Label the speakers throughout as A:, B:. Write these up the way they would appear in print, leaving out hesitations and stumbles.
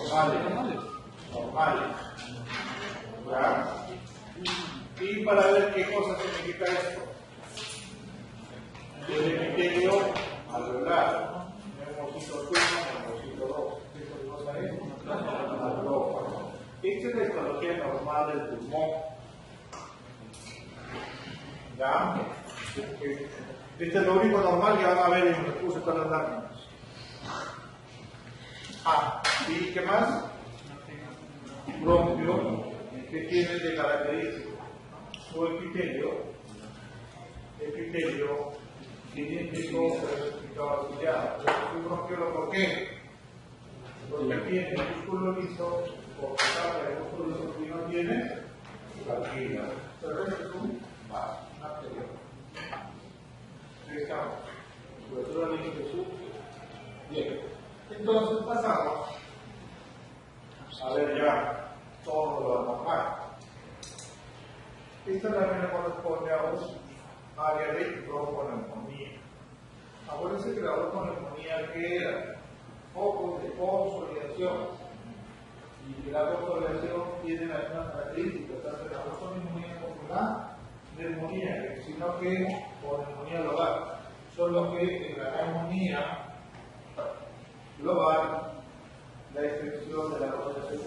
A: normales. ¿Ya? Y para ver qué cosa significa esto. El epitelio alveolar. Neumocito 1, neumocito 2. ¿Qué cosa es? Alveolar. Esta es la histología normal del pulmón. ¿Ya? Este es lo único normal que van a ver en los cursos de las láminas. ¿Y qué más? Bronquio, que tiene de característico su epitelio cilíndrico auxiliar. Un bronquiolo, ¿por qué? Porque tiene músculo liso, porque sabe el músculo liso que no tiene valquilla. Pero esto es un vaso, un arterial. Ahí estamos. Cobertura liso. Bien. Entonces pasamos a ver ya todo lo normal. Esta lámina corresponde a un área de bronconeumonía. Acuérdense que la bronconeumonía que era focos de consolidación y que la consolidación tiene las mismas características, tanto la bronconeumonía como la neumonía, sino que por neumonía global, solo que en la neumonía global la extensión de la consolidación.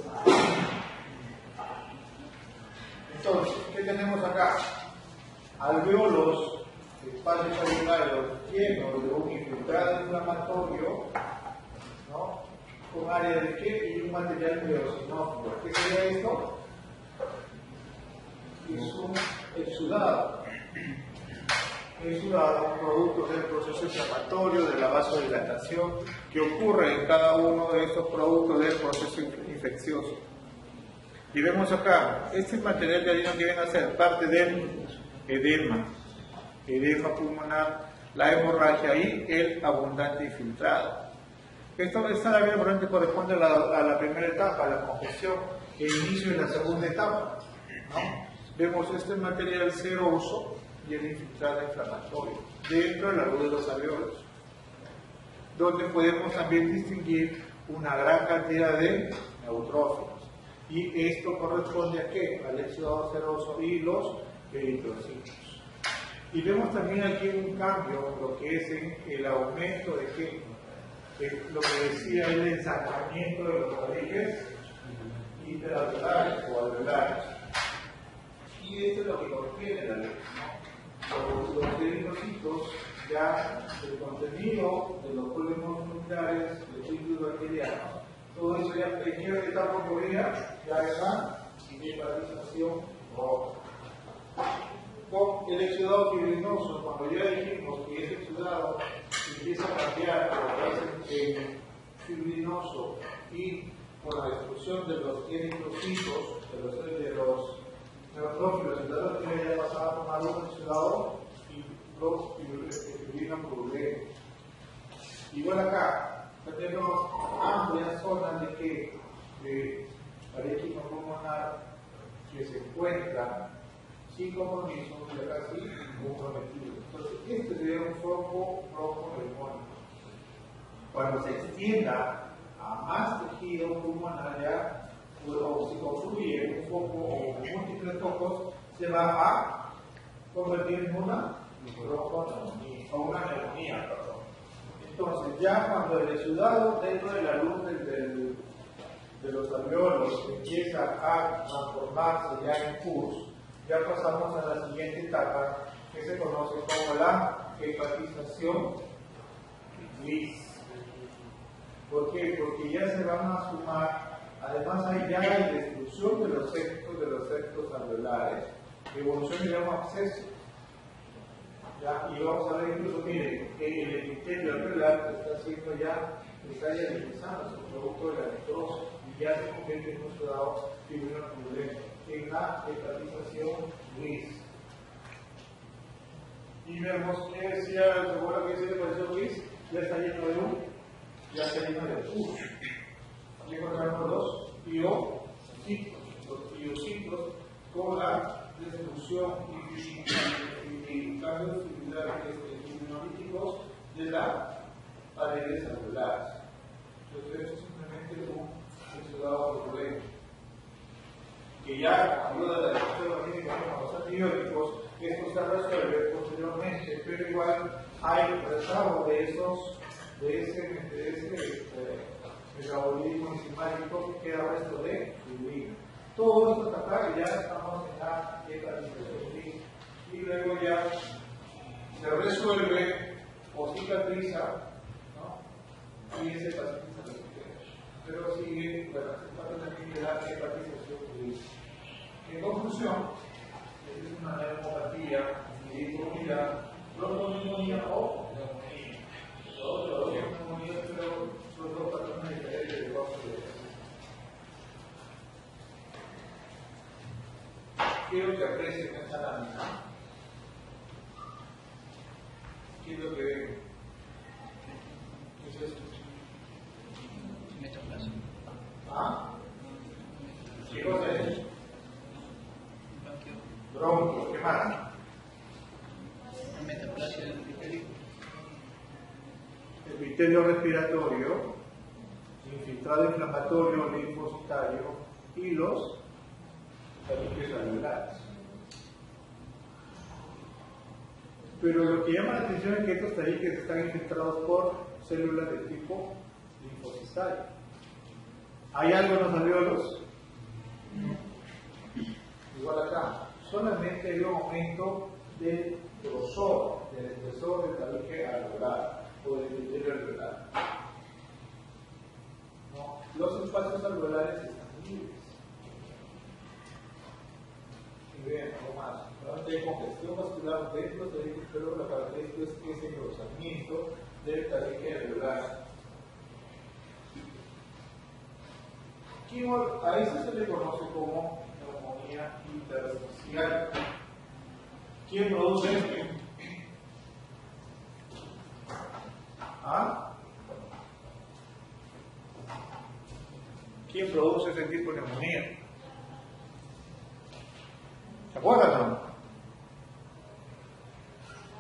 A: Entonces, ¿qué tenemos acá? Alveolos, espacios alveolarios llenos de un infiltrado inflamatorio, ¿no? Con área de qué y un material eosinófilo. ¿Qué sería esto? Es un exudado. Exudado, producto del proceso inflamatorio, de la vasodilatación que ocurre en cada uno de estos productos del proceso infeccioso. Y vemos acá, este material de harina que viene a ser parte del edema pulmonar, la hemorragia y el abundante infiltrado. Esta lámina probablemente corresponde a la primera etapa, a la congestión, el inicio de la segunda etapa, ¿no? Vemos este material seroso y el infiltrado inflamatorio dentro de la luz de los alveolos, donde podemos también distinguir una gran cantidad de neutrófilos. Y esto corresponde a qué? Al exudado seroso y los eritrocitos. Y vemos también aquí un cambio, lo que es en el aumento de qué, lo que decía el ensanchamiento de los tabiques interalveolares o alveolares. Y esto es lo que contiene la leche, ¿no? Los eritrocitos, ya el contenido de los polímeros nucleares, los líquidos bacterianos, todo eso ya en qué etapa ocurría, ya está en hepatización roja. Con el exudado fibrinoso, cuando ya dijimos que ese exudado empieza a cambiar lo que es el fibrinoso y con la destrucción de los eritrocitos, de los neutrófilos, entonces ya pasaba a tomar un exudado y fibrina purulento. Igual acá, tenemos amplias zonas de parénquima pulmonar que se encuentran sin compromiso y acá sí comprometidos. Entonces, este sería un foco bronconeumónico. Cuando se extienda a más tejido pulmonar ya, o si confluye un foco o múltiples focos, se va a convertir en una bronconeumonía, o una neumonía, perdón. Entonces, ya cuando el exudado dentro de la luz de los alveolos empieza a transformarse ya en pus, ya pasamos a la siguiente etapa que se conoce como la hepatización gris. ¿Por qué? Porque ya se van a sumar, además ya hay destrucción de los septos alveolares, evolución de un absceso. ¿Ya? Y vamos a ver incluso, miren, que el epitelio alveolar está haciendo ya, está ya realizando su producto de la necrosis y ya se convierte en un exudado fibrinoculento en la hepatización gris. Y vemos que decía, seguro que dice la hepatización gris, ya está lleno de pus. Aquí encontramos los piocitos con la destrucción y cambios fibrinolíticos de las paredes alveolares. Entonces, esto es simplemente un hay rezago de ese metabolismo enzimático que queda resto de bilirrubina. Todo esto está acá y ya estamos en la hepatitis. Y luego ya se resuelve o cicatriza, ¿no? Y ese paciente se recupera. Pero sigue, bueno, se trata también de la hepatización. En conclusión, es una neumopatía, bronconeumonía o neumonía. Los neumonías, pero son dos patrones diferentes de vascularización. Quiero que aprecien esta lámina. ¿Qué es lo que ven? ¿Qué es esto?
B: Metaplasma.
A: ¿Ah? ¿Qué cosa es? Bronquio, ¿qué más?
B: Metaplasia del epitelio.
A: Epitelio respiratorio, infiltrado inflamatorio linfocitario y los tabiques alveolares. Pero lo que llama la atención es que estos tabiques están infiltrados por células de tipo linfocitario. ¿Hay algo en los alveolos? Igual acá. Solamente hay un aumento del grosor, del espesor del tabique alveolar o del epitelio alveolar. ¿No? Los espacios alveolares están libres. Y vean, algo más. Cuando hay congestión vascular de los tabiques, pero la característica es ese engrosamiento del tabique alveolar. A eso se le conoce como neumonía intersticial. ¿Quién produce esto? ¿Ah? ¿Quién produce ese tipo de neumonía? ¿Se acuerdan, no?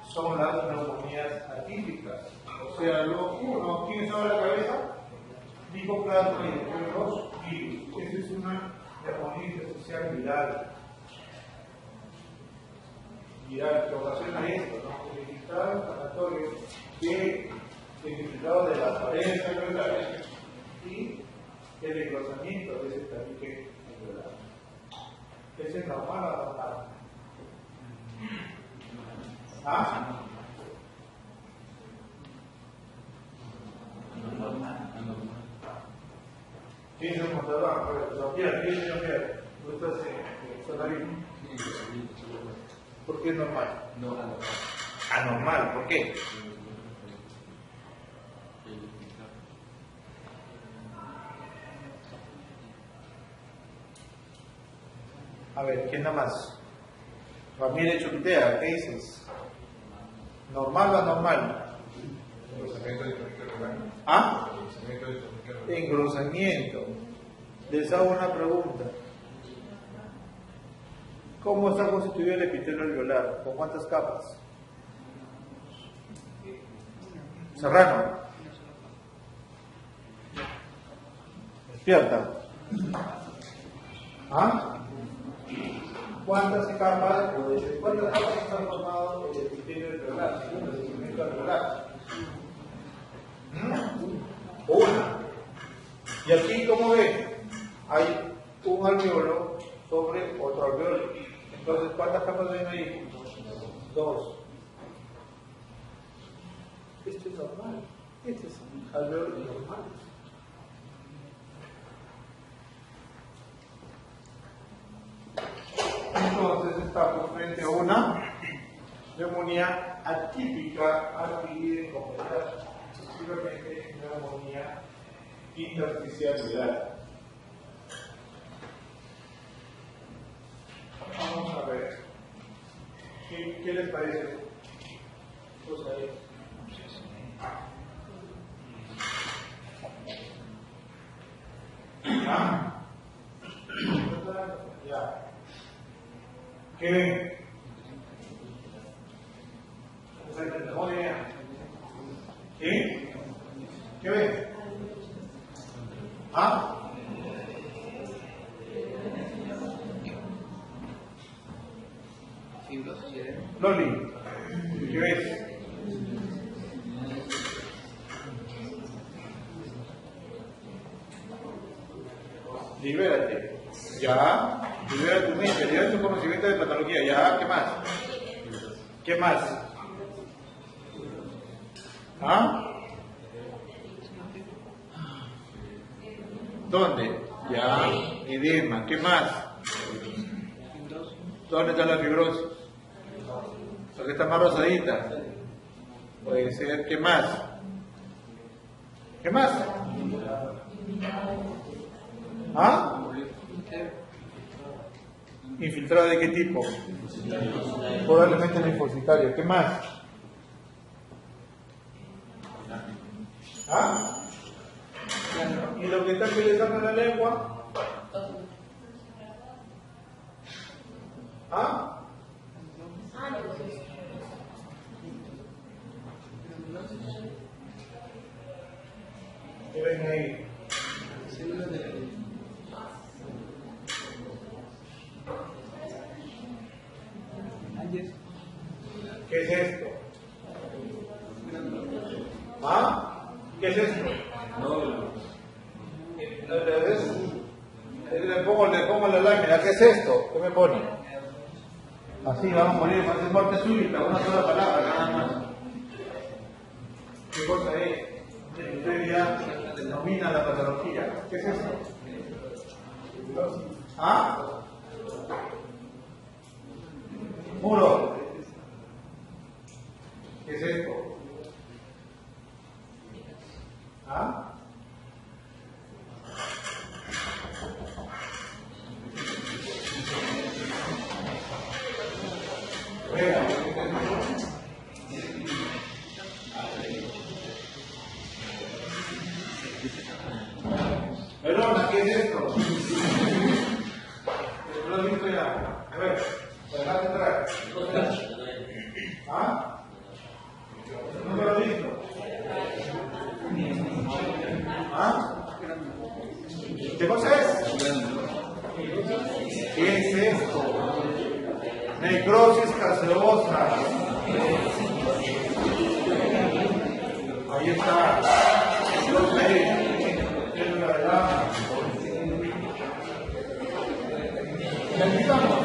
A: Son las neumonías atípicas. O sea, uno, ¿quién sabe la cabeza? Micoplasma y después los virus. Esa es una neumonía intersticial viral. Viral, que ocasiona esto, ¿no? El infiltrado inflamatorio que el infiltrado de las paredes alveolares y el engrosamiento de ese tabique alveolar. ¿Ese es normal o anormal? ¿Ah? ¿Quién es el montador? ¿Quién es el señor? ¿Tú estás en Solarino? ¿Por qué es normal?
C: No, anormal.
A: Anormal, ¿por qué? A ver, ¿quién nada más? Ramírez Chupitea, ¿qué dices? ¿Normal o anormal?
C: Engrosamiento del tabique alveolar.
A: ¿Ah?
C: Engrosamiento del tabique alveolar.
A: Engrosamiento. Les hago una pregunta. ¿Cómo está constituido el epitelio alveolar? ¿Con cuántas capas? Serrano. Despierta. ¿Ah? ¿Cuántas capas están formadas el epitelio alveolar? Según el segmento alveolar. Una. Y aquí, como ven, hay un alveolo sobre otro alveolo. Entonces, ¿cuántas capas ven ahí? Dos. Esto es normal. Este es un alveolo normal. Entonces, estamos frente a una neumonía atípica adquirida en completa, exclusivamente neumonía intersticial viral. Vamos a ver. ¿Qué les parece? Pues ahí. ¿Ah? Ya. ¿Qué ven? Muy bien. ¿Sí? ¿Qué ven? ¿Ah?
B: Fibrosis.
A: Loli, ¿qué ves? Libérate. Ya. Libera tu mente, libera tu conocimiento de patología. Ya. ¿Qué más? ¿Qué más? ¿Ah? ¿Dónde? Ya. Edema. ¿Qué más? ¿Dónde está la fibrosis? Porque está más rosadita. Puede ser. ¿Qué más? ¿Qué más? ¿Ah? ¿Infiltrado de qué tipo? Probablemente linfocitario. ¿Qué más? ¿Ah? ¿Y lo que está que le saca la lengua? ¿Ah? ¿Qué ven ahí? ¿Qué es esto? ¿Ah? ¿Qué es esto? Le pongo la lámina. ¿Qué es esto? ¿Qué me pone? Así vamos a morir, va a ser muerte súbita, una sola palabra, nada más. ¿Qué cosa es? Usted ya denomina la patología. ¿Qué es esto? ¿Ah? Muro. ¿Qué es esto? ¿Ah? Verona, ¿qué es esto? Lo he visto ya. A ver, dejad entrar. ¿Ah? No me lo he visto. ¿Ah? ¿Qué cosa es? ¿Qué es esto? Necrosis caseosa. Ahí está. Necesitamos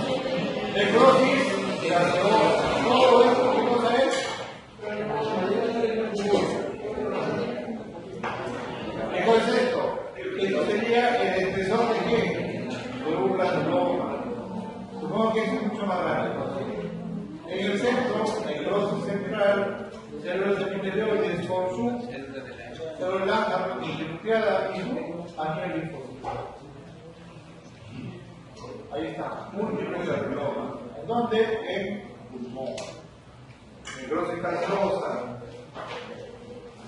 A: necrosis caseosa. Todo esto, ¿qué cosa es? ¿Qué cosa es esto? Esto sería el espesor de qué? De un granuloma. Supongo que es mucho más grande. En el centro, necrosis central, células epitelioides con su célula nucleada y su anillo linfocítico. Ahí está, múltiple granuloma. ¿En dónde? En pulmón. Necrosis caseosa,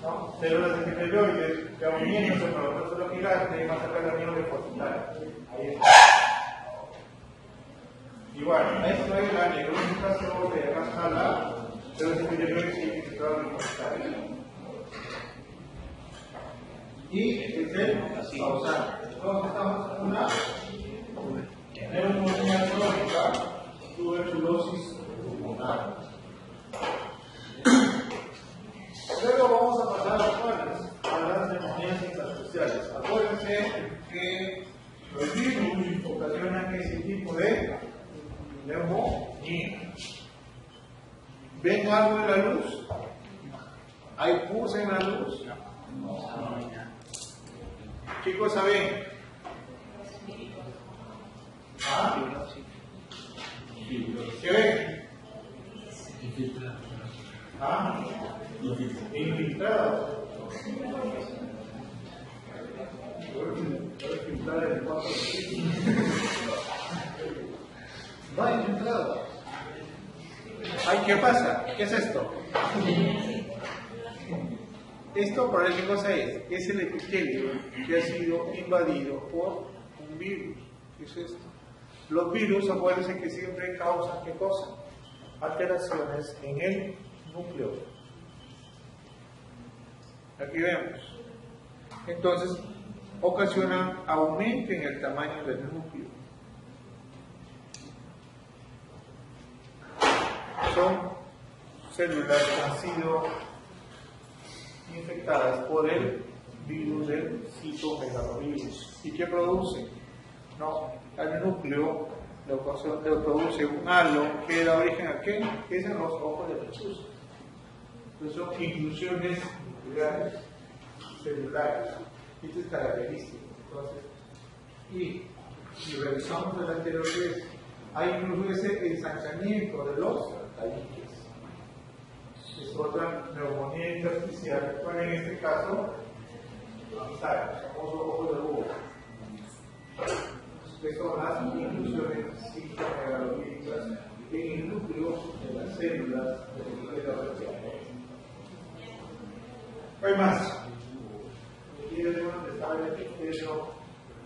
A: ¿no? Células epitelioides que uniéndose con los procesos gigantes más cerca del anillo linfocitario. Ahí está. Igual, esto es la necrosis caseosa de acá está la células epitelioides y infiltrado linfocitario. Y este es el causante. Entonces estamos en una neumonía crónica, tuberculosis pulmonar. Luego vamos a pasar a las neumonías intersticiales. Acuérdense que los virus ocasionan ese tipo de neumonía. ¿Ven algo en la luz? ¿Hay pus en la luz? No. ¿Qué cosa ven? ¿Ah? ¿Qué ven? ¿Ah? Infiltrado. Puedo infiltrar el 4. Va infiltrado. Ay, ¿qué pasa? ¿Qué es esto? Esto, ¿para qué cosa es? Es el epitelio que ha sido invadido por un virus. ¿Qué es esto? Los virus, acuérdense que siempre causan, ¿qué cosa? Alteraciones en el núcleo. Aquí vemos. Entonces, ocasionan aumento en el tamaño del núcleo. Son células que han sido infectadas por el virus del citomegalovirus. ¿Y qué producen? ¿no? Al núcleo lo produce un halo que da origen a qué? Que es en los ojos de lechuza. Entonces son inclusiones nucleares celulares. Esto es característico. Entonces, y si revisamos el anterior vez, hay incluso ese ensanchamiento de los tabiques. Es otra neumonía intersticial, bueno, en este caso, el famoso ojo de búho, que son las inclusiones citomegalolíticas en el núcleo de las células de la región. Hay más. Aquí tenemos donde está el epitelio,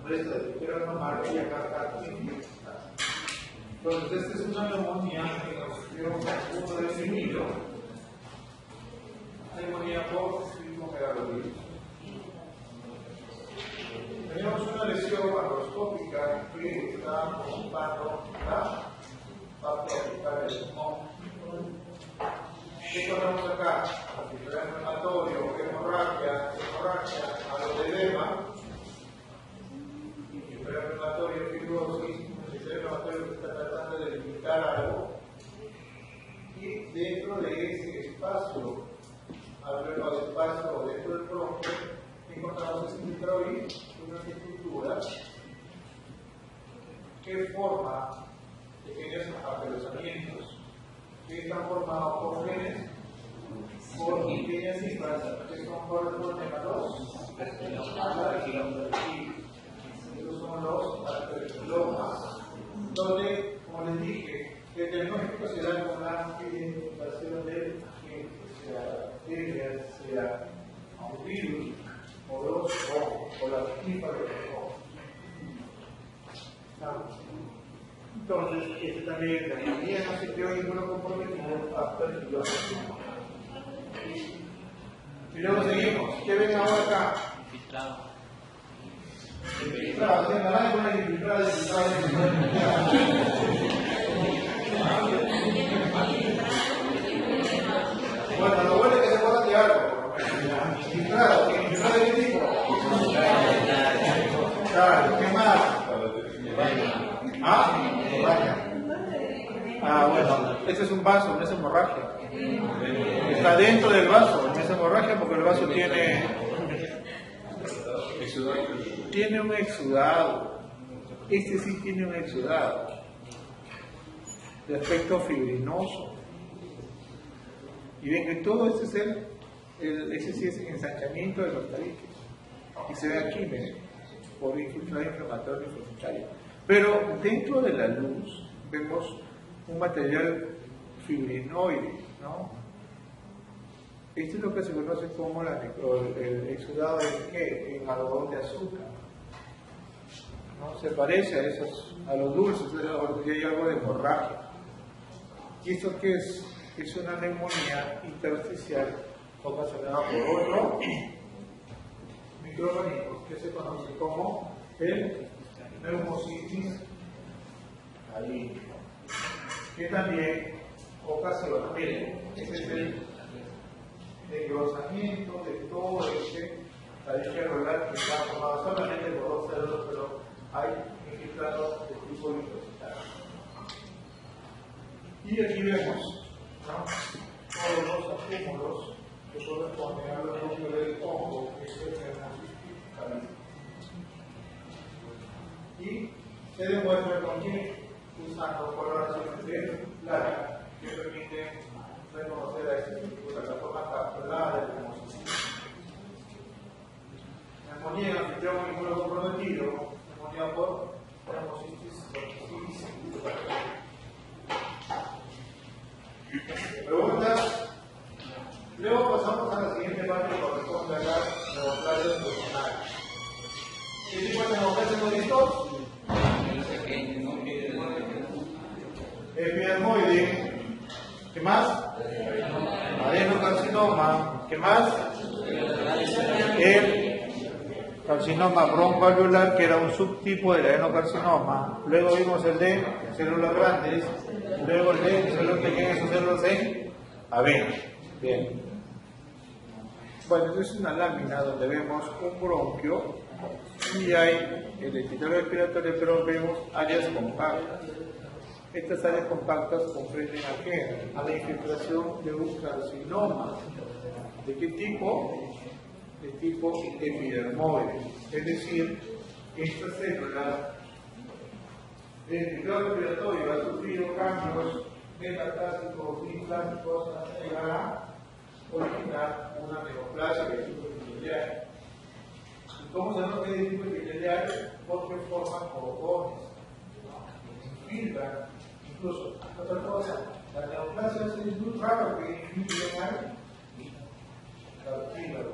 A: muestra de epitelio normal y acá está el epitelio. Entonces, esta es una neumonía que nos dio un punto definido. Neumonía por citomegalolítica. Tenemos una lesión macroscópica que está ocupando la parte apical del pulmón. ¿Qué encontramos acá? Articular inflamatorio, hemorragia, aloedema, inflamatorio, fibrosis, un sistema inflamatorio que está tratando de limitar algo. Y dentro de ese espacio, hablando de espacio dentro del bronquio, encontramos ese microorganismo, una estructura que forma pequeños apelosamientos que están formados por genes, por pequeñas cifras que son por los estos son los arteriomas, donde, como les dije, el diagnóstico se da con la identificación del agente, sea bacteria, sea un virus, o los ojos, o la tipa de los ojos. Entonces, este también la mayoría no se creó ninguno comprometido hasta el siglo XIX. Y luego seguimos. ¿Qué ven ahora acá? Infiltrado. Infiltrado, ¿sí? ¿La con la infiltrada? Bueno, lo bueno es que se pueda de algo. Infiltrado, ¿infiltrado de qué tipo? Claro, ¿qué más? Bueno, ese es un vaso, no es hemorragia. Está dentro del vaso, no es hemorragia porque el vaso tiene un exudado. Este sí tiene un exudado de aspecto fibrinoso. Y ven que todo este es ese sí es el ensanchamiento de los tabiques. Y se ve aquí, ven, por infiltrado inflamatorio inflamatorio. Pero dentro de la luz vemos un material fibrinoide, ¿no? Esto es lo que se conoce como el exudado en algodón de azúcar, ¿no? Se parece a los dulces, porque hay algo de hemorragia. ¿Y esto qué es? Es una neumonía intersticial ocasionada por otro microorganismo que se conoce como el neumocitis ahí, que también ocasiona, miren, ese es el engrosamiento de todo ese tabique rural que está formado solamente por dos células, pero hay infiltrados de tipo linfocitario. Y aquí vemos, ¿no?, todos los acúmulos que corresponden a los núcleos del hongo, que es el neumocitis caliente. Y se demuestra con que usando coloraciones de placa que permiten reconocer a esta estructura, la forma capsulada del neumocitis. Neumonía, anfitrión inmunocomprometido, neumonía por neumocitis verticis. Preguntas. Luego pasamos a la siguiente parte que corresponde a las neoplasias pulmonares. ¿Qué tipo de neoplasias son estos? Epidermoide. ¿Qué más? Adenocarcinoma. ¿Qué más? El carcinoma broncoalveolar, que era un subtipo del adenocarcinoma. Luego vimos el de células grandes. Luego el de células pequeñas o células en avena. Bien. Bueno, entonces es una lámina donde vemos un bronquio y hay el epitelio respiratorio, pero vemos áreas compactas. Estas áreas compactas comprenden a qué? A la infiltración de un carcinoma. ¿De qué tipo? De tipo epidermoide. Es decir, esta célula del epitelio respiratorio ha sufrido cambios metastásicos y plásticos hasta llegar a originar una neoplasia epitelial. ¿Y cómo sabemos que es tipo epitelial? Porque forman cordones, infiltran. Incluso, otra cosa, la neoplasia es muy raro que infiltren al cartílago.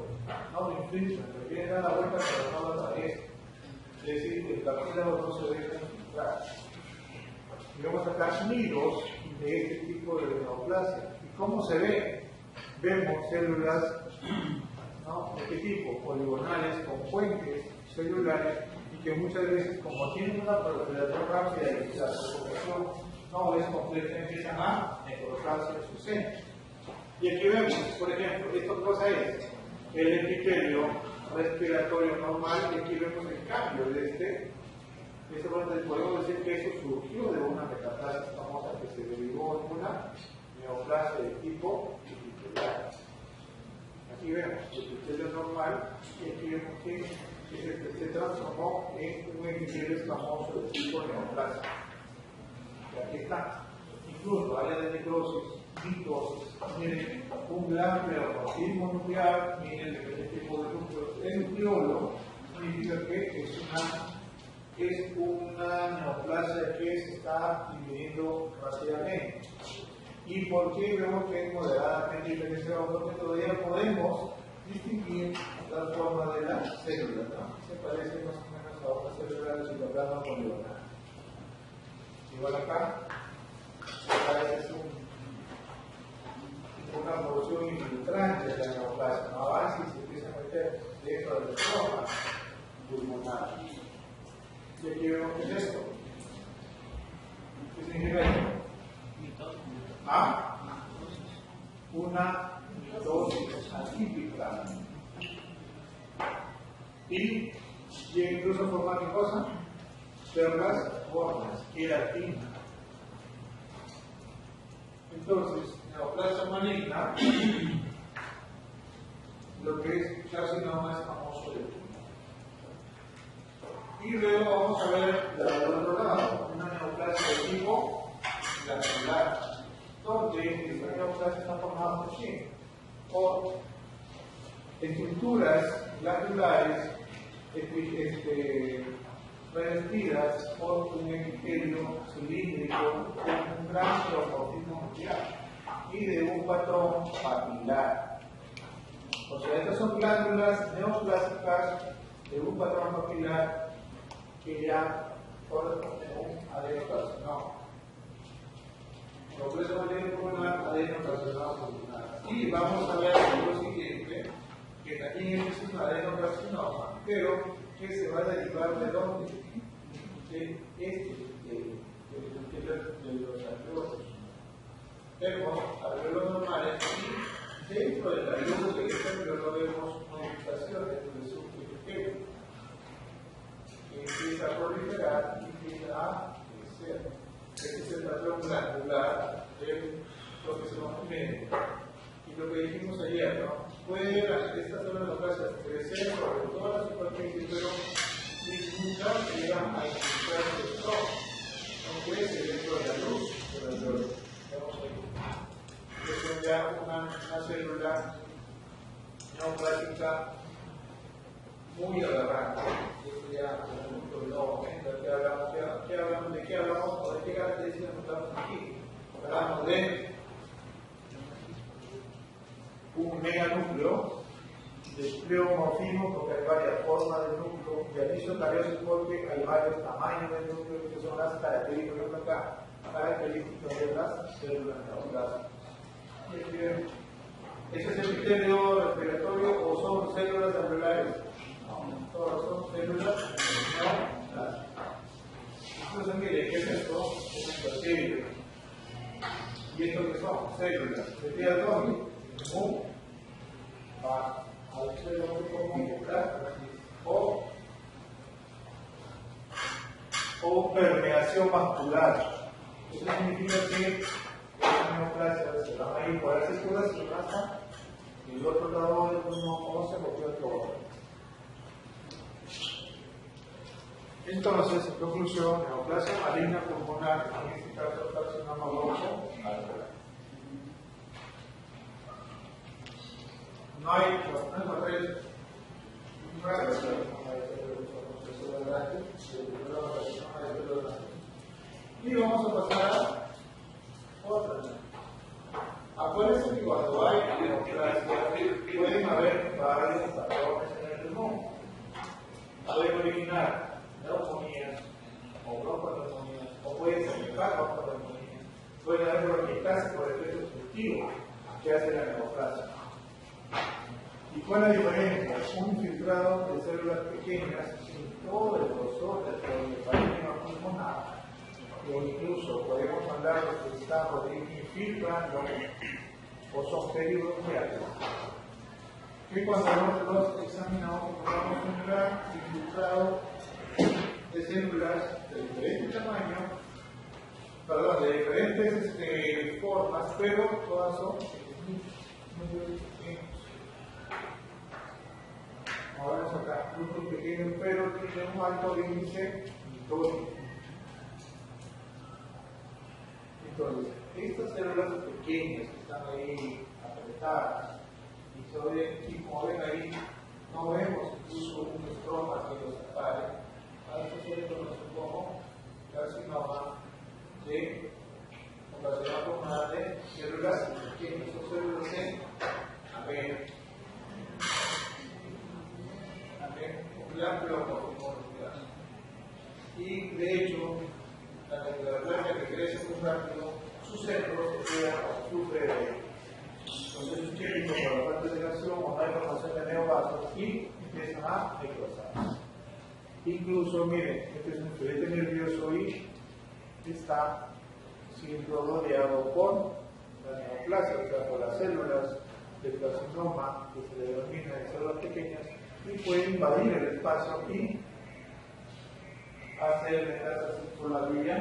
A: No lo infiltran, pero viene a dar la vuelta pero no lo atraviesa. Es decir, el cartílago no se deja infiltrar. Y vamos a sacar nidos de este tipo de neoplasia. ¿Y cómo se ve? Vemos células, ¿no? ¿De qué tipo? Poligonales con puentes celulares y que muchas veces, como tienen una proliferación rápida y la propagación no es completa, empiezan a necrotarse en su seno. Y aquí vemos, por ejemplo, esta cosa es el epitelio respiratorio normal y aquí vemos el cambio de este. Podemos decir que eso surgió de una metaplasia famosa que se derivó en una neoplasia de tipo epitelial. Aquí vemos el epitelio normal y aquí vemos que se transformó en un epitelio escamoso de tipo neoplasia. Y aquí está, incluso área de necrosis, mitosis, miren, un gran pleomorfismo nuclear, miren este tipo de núcleo. El nucleolo significa que es una neoplasia que se está dividiendo rápidamente. ¿Y por qué vemos que es moderadamente diferenciado? Porque todavía podemos distinguir la forma de la célula, ¿no? Se parece más o menos a una célula de citoplasma poligonal. Igual acá, es una porción infiltrante de la neoplasia, no avanza y se empieza a meter dentro de la forma pulmonar. Y aquí vemos que es esto. ¿Qué significa esto? A una mitosis atípica. Y incluso forma qué cosa? Células gordas, queratina. Entonces, neoplasia maligna, lo que es carcinoma escamoso de pulmón. Y luego vamos a ver del otro lado, una neoplasia de tipo glandular, donde esta neoplasia está formada por qué? Por estructuras glandulares revestidas por un epitelio cilíndrico con un gran pleomorfismo nuclear y de un patrón papilar. O sea, estas son glándulas neoplásicas de un patrón papilar que ya corresponde a un adenocarcinoma. Lo que es un adenocarcinoma pulmonar. Y vamos a ver lo siguiente, que también es un adenocarcinoma, pero que se va a derivar de dónde? De los alveolos. Vemos alveolos normales y dentro del alveolo de este alveolo vemos modificaciones de su epitelio que empieza a proliferar y empieza a crecer. Este es el patrón glandular de lo que se llama medio. Y lo que dijimos ayer, ¿no? Puede estas zonas neoplasias crecer sobre toda la superficie, pero muchas llegan a infiltrarse el tronco. No crece dentro de la luz de la alveolo. Vemos ahí. Es ya una célula neoplásica muy aberrante. Esto ya es un punto de nuevo momento. ¿De qué hablamos? ¿O de qué características encontramos aquí? Hablamos de un meganúcleo de pleomorfismo, porque hay varias formas del núcleo, y anisocariosis porque hay varios tamaños del núcleo, que son las características de acá, características de las células neoplásicas. ¿Ese es el epitelio respiratorio o son células alveolares? No, todas son células neoplásicas. Entonces, mire, ¿qué es esto? Es un bacterio. ¿Y esto qué son? Células. ¿De qué dónde? o permeación vascular. Eso significa que las neoplasias se van a ir por las escuras y raza, y el otro lado del pulmón se volvió todo. Entonces, en conclusión, neoplasia maligna pulmonar, en este caso carcinoma bronco alveolar. No hay papeles raros, y vamos a pasar a otra. Acuérdense que cuando hay neoplasia pueden haber varios patrones en el pulmón. Pueden originar neumonías o bronconeumonías, o pueden semejar bronconeumonías. Pueden haber bronquiectasis por efecto obstructivo que hace la neoplasia. ¿Y cuál es la diferencia? Un infiltrado de células pequeñas en todo el grosor del parénquima pulmonar, o incluso podemos mandar los estados de infiltrando o son peribronquiales, que cuando nosotros los examinamos encontramos un gran infiltrado de células de diferente tamaño, perdón, de diferentes formas, pero todas son muy pequeños. Ahora vemos acá, grupos pequeños, pero tienen un alto índice mitótico. Entonces, estas células pequeñas que están ahí apretadas, y como ven ahí, no vemos incluso un estroma que los separe. A esto se le conoce como carcinoma de ocasional pulmonar de células pequeñas o células en avena. Ocular, pero mortalidad. Y de hecho, la neoplasia que crece muy rápido, su centro sufre de procesos químicos por la parte de negación o hay formación de neovasos y empiezan a necrosar. Incluso, miren, este es un filete nervioso y está siendo rodeado por la neoplasia, o sea, por las células del carcinoma que se denomina de células pequeñas y puede invadir el espacio y hacer metástasis por la vía.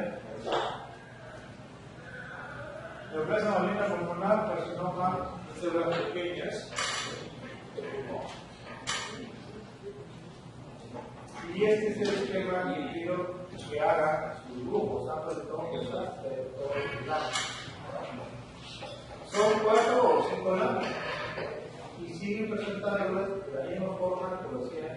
A: Neoplasia maligna pulmonar, carcinoma de células pequeñas del pulmón. Y este es el esquema que quiero que hagan sus grupos, tanto de todos son 4 o 5 láminas y siguen presentándolas de la misma forma que lo hacían